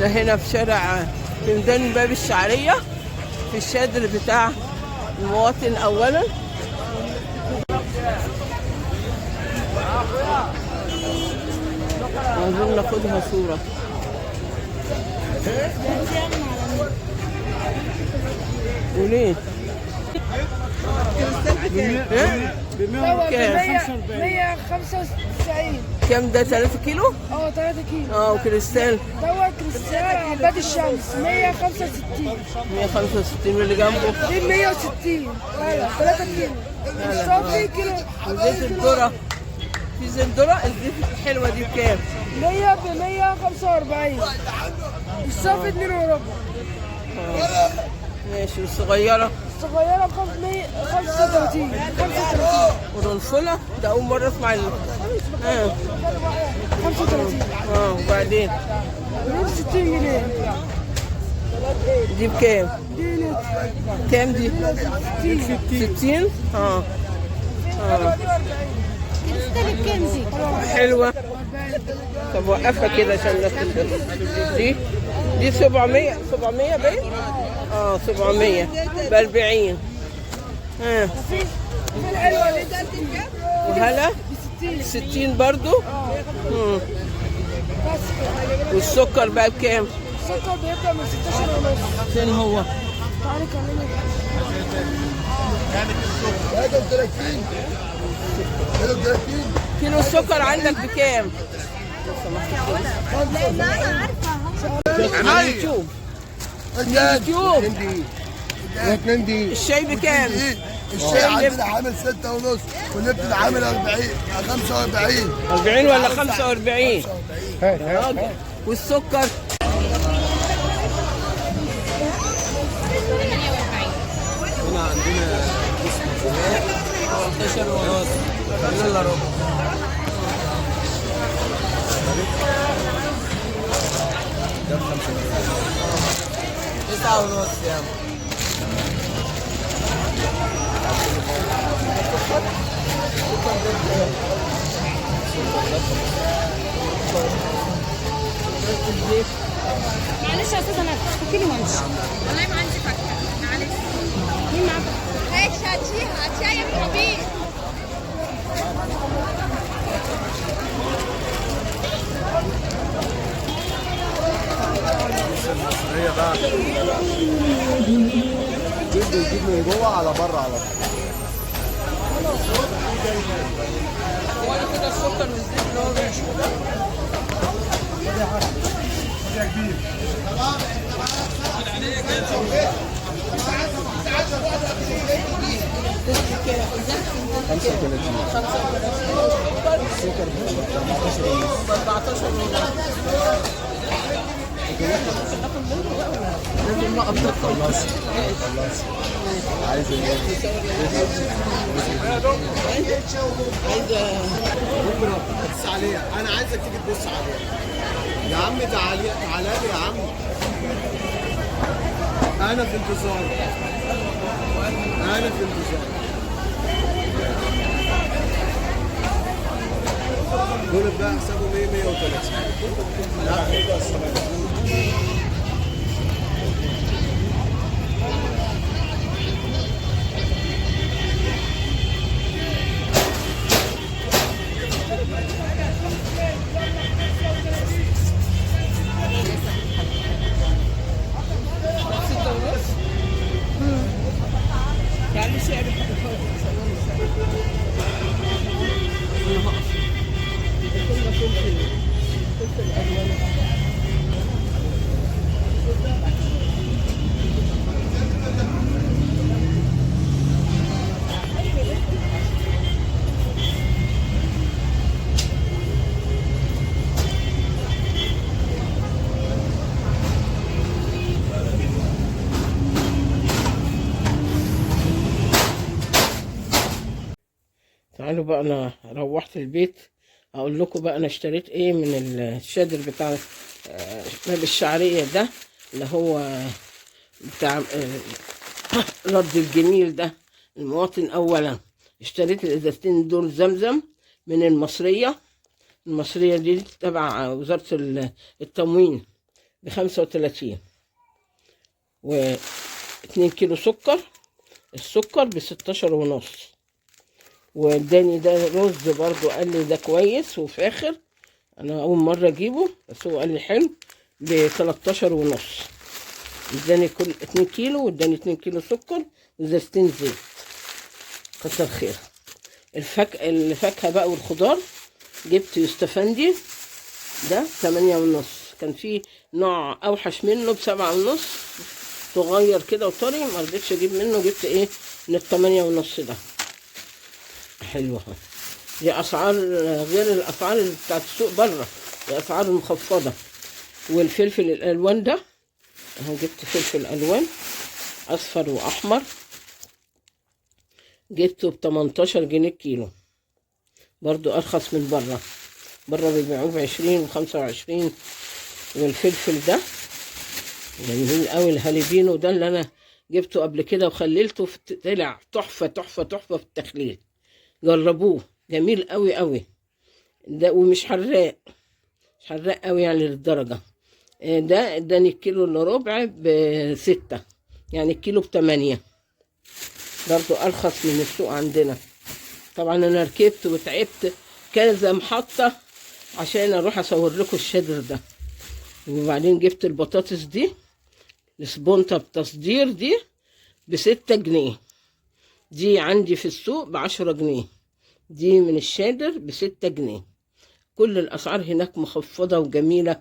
أنا هنا في شارع في ميدان باب الشعرية في الشادر بتاع المواطن أولا. عايزين ناخدها صورة. وليه؟ كام؟ 195. كام ده 3 كيلو؟ 3 كيلو. وكريستال؟ دوت كريستال عباد الشمس 165. 165 واللي جنبه؟ دي 160. لا 3 كيلو. الصافي كيلو. وزيت الذرة؟ في زيت ذرة الزيت الحلوة دي بكام؟ 100 ب 145. الصافي 2 وربع. ماشي. والصغيرة؟ الصغيرة ب 35. والرنفلة؟ ده أول مرة أسمع 35. وبعدين؟ دي ب 60 جنيه. دي بكام؟ دي لتر. كام دي؟ 60. كريستال بكام دي؟ حلوة. طب وقفها كده عشان الناس تشوف. دي 700 باين؟ 700 ب 40. الحلوة دي وهلا ب 60 برضو. والسكر بقى بكام؟ السكر بيبدأ من 16 ونص. فين هو؟ تعالي كملي. 33 كيلو السكر عندك بكام؟ لا انا عارفه. على اليوتيوب. اليوتيوب. دي الشاي بكام؟ الشاي عندنا عامل 6 ونص واللبن عامل 40 45. 40 ولا 45؟ يا راجل. والسكر؟ هنا عندنا اسمه 13 ونص. خلينا ربع. ده ب 9 ونص يا عم. معلش يا استاذ انا فكني وامشي. والله ما عندي فكه. معلش. مين معاك؟ ايش هاتيها يا حبيبي. هي بقى يجيب من جوه على بره على طول. وانا كده السكر والزيت اللي هو ماشي. السكر ب 14 ونص. لازم نقدر خلاص. عايز ايه؟ بص عليها. انا عايزك تيجي تبص عليها يا عم. تعالى تعالى لي يا عم. انا في انتظار. دول بقى حسابه 130. لا يعني سعر تعالوا بقى. انا روحت البيت اقول لكم بقى انا اشتريت ايه من الشادر بتاع باب الشعرية ده اللي هو بتاع رد الجميل ده المواطن اولا. اشتريت الازازتين دول زمزم من المصرية دي تبع وزارة التموين. ب35، و2 كيلو سكر. السكر ب16.5. واداني ده رز برضو، قال لي ده كويس وفاخر، انا اول مرة اجيبه بس هو قال لي حلو، ب13.5. اداني كل 2 كيلو، واداني 2 كيلو سكر وزيتين زيت، كتر خير. الفاكهة بقى والخضار، جبت يوستفندي ده 8.5. كان في نوع اوحش منه ب7.5 صغير كده وطري، ما رضيتش اجيب منه، جبت ايه من 8.5 ده. حلوة. دي اسعار غير الاسعار اللي بتاعت السوق بره، دي اسعار مخفضة. والفلفل الالوان ده اهو، جبت فلفل الوان اصفر واحمر، جبته ب18 جنيه الكيلو، برضو ارخص من بره. بره بيبيعوه ب20 و25. والفلفل ده جميل قوي، الهاليبينو ده اللي انا جبته قبل كده وخللته، طلع تحفة تحفة تحفة في التخليل، جربوه جميل قوي قوي ده، ومش حراق، مش حراق قوي يعني للدرجة. ده اداني الكيلو الا ربع ب6، يعني الكيلو ب8، برضو ارخص من السوق عندنا. طبعا انا ركبت وتعبت كذا محطة عشان اروح اصور لكم الشادر ده. وبعدين جبت البطاطس دي السبونطة بتصدير دي ب6 جنيه، دي عندي في السوق ب10 جنيه، دي من الشادر ب6 جنيه. كل الاسعار هناك مخفضة وجميلة.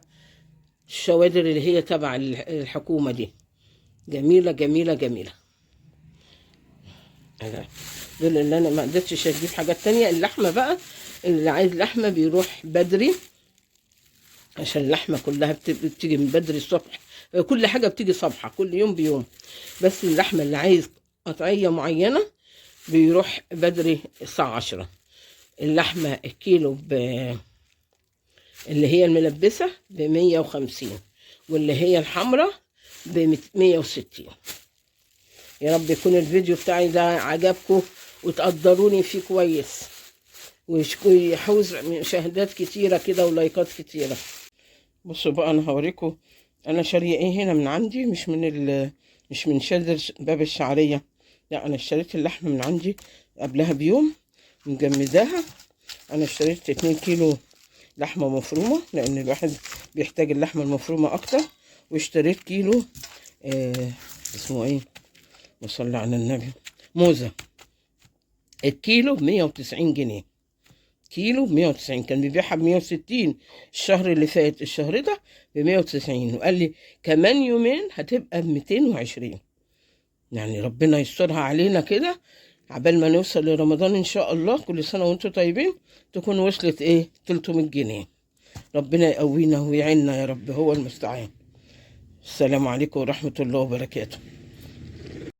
الشوادر اللي هي تبع الحكومة دي جميلة جميلة جميلة. دول اللي انا ما قدرتش اجيب حاجات تانية. اللحمة بقى، اللي عايز لحمة بيروح بدري، عشان اللحمة كلها بتيجي من بدري الصبح، كل حاجة بتيجي صبحة كل يوم بيوم، بس اللحمة اللي عايز قطعية معينة بيروح بدري الساعة 10. اللحمة الكيلو اللي هي الملبسة ب150، واللي هي الحمراء ب160. يا رب يكون الفيديو بتاعي ده عجبكم وتقدروني فيه كويس، ويحوز مشاهدات كتيرة كده ولايكات كتيرة. بصوا بقى، انا هوريكم انا شاريه ايه هنا من عندي، مش من شادر باب الشعرية، لا انا اشتريت اللحمة من عندي قبلها بيوم مجمداها. انا اشتريت 2 كيلو لحمة مفرومة، لان الواحد بيحتاج اللحمة المفرومة اكتر. واشتريت كيلو اسمه ايه، وصلى على النبي، موزة. الكيلو ب190 جنيه، كيلو ب190. كان بيبيعها ب160 الشهر اللي فات، الشهر ده ب190، وقال لي كمان يومين هتبقى ب220. يعني ربنا يسترها علينا كده عبال ما نوصل لرمضان ان شاء الله. كل سنة وانتم طيبين، تكون وصلت 300 جنيه. ربنا يقوينا ويعيننا يا رب، هو المستعان. السلام عليكم ورحمة الله وبركاته.